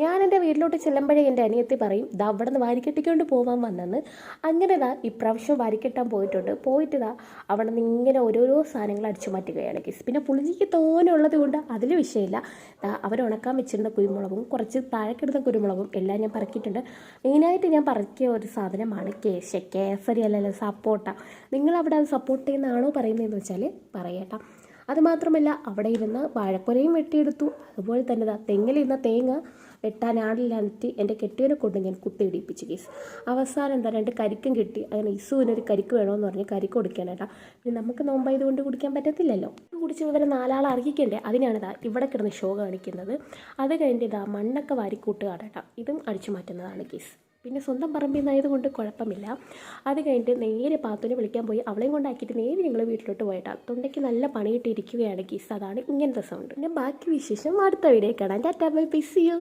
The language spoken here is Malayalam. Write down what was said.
ഞാൻ എൻ്റെ വീട്ടിലോട്ട് ചെല്ലുമ്പോഴേ എൻ്റെ അനിയത്തി പറയും ദാ അവിടെ നിന്ന് വാരിക്കെട്ടിക്കൊണ്ട് പോകാൻ വന്നെന്ന്. അങ്ങനെ ദാ ഇപ്രാവശ്യം വാരിക്കെട്ടാൻ പോയിട്ടുണ്ട്. പോയിട്ട് ദാ അവിടെ നിന്ന് ഇങ്ങനെ ഓരോരോ സാധനങ്ങൾ അടിച്ചു മാറ്റുകയാണ് കേസ്. പിന്നെ പുളിഞ്ചിക്ക് തോനെ ഉള്ളത് കൊണ്ട് അതിൽ വിഷയമില്ല. അവർ ഉണക്കാൻ വെച്ചിരുന്ന കുരുമുളകും കുറച്ച് താഴെക്കിടുന്ന കുരുമുളകും എല്ലാം ഞാൻ പറക്കിയിട്ടുണ്ട്. മെയിനായിട്ട് ഞാൻ പറക്കിയ ഒരു സാധനമാണ് കേസരി അല്ലല്ലോ സപ്പോട്ട. നിങ്ങളവിടെ അത് സപ്പോർട്ട് ചെയ്യുന്നതാണോ പറയുന്നതെന്ന് വെച്ചാൽ പറയട്ടോ. അതുമാത്രമല്ല അവിടെ ഇരുന്ന് വാഴക്കൊലയും വെട്ടിയെടുത്തു. അതുപോലെ തന്നെ തെങ്ങിലിരുന്ന തേങ്ങ വെട്ടാനാളില്ലാന്നിട്ട് എൻ്റെ കെട്ടിയവനെ കൊണ്ട് ഞാൻ കുത്തിയിടിപ്പിച്ചു കേസ്. അവസാനം എന്താ 2 കരിക്കും കിട്ടി. അങ്ങനെ ഇസുവിനൊരു കരിക്ക് വേണമെന്ന് പറഞ്ഞ് കരിക്ക് കൊടുക്കാനേട്ടാ. പിന്നെ നമുക്ക് നോമ്പായതുകൊണ്ട് കുടിക്കാൻ പറ്റത്തില്ലല്ലോ. കുടിച്ച് ഇവരെ 4 ആൾ അറിയിക്കണ്ടേ. അതിനാണ് ഇവിടെ കിടന്ന് ഷോ കാണിക്കുന്നത്. അത് കഴിഞ്ഞിട്ട് മണ്ണൊക്കെ വാരിക്കൂട്ടുകാരേട്ടാ. ഇതും അടിച്ചു മാറ്റുന്നതാണ് കേസ്. പിന്നെ സ്വന്തം പറമ്പിൽ നിന്നായതുകൊണ്ട് കുഴപ്പമില്ല. അത് കഴിഞ്ഞിട്ട് നേരെ പാത്തുവിനെ വിളിക്കാൻ പോയി. അവളെയും കൊണ്ടാക്കിയിട്ട് നേരെ ഞങ്ങൾ വീട്ടിലോട്ട് പോയിട്ടാണ്. തൊണ്ടയ്ക്ക് നല്ല പണിയിട്ടിരിക്കുകയാണ് കേസ്. അതാണ് ഇങ്ങനത്തെ സൗണ്ട്. പിന്നെ ബാക്കി വിശേഷം അടുത്ത വീഡിയോ കാണാൻ. Tata bye bye, see U.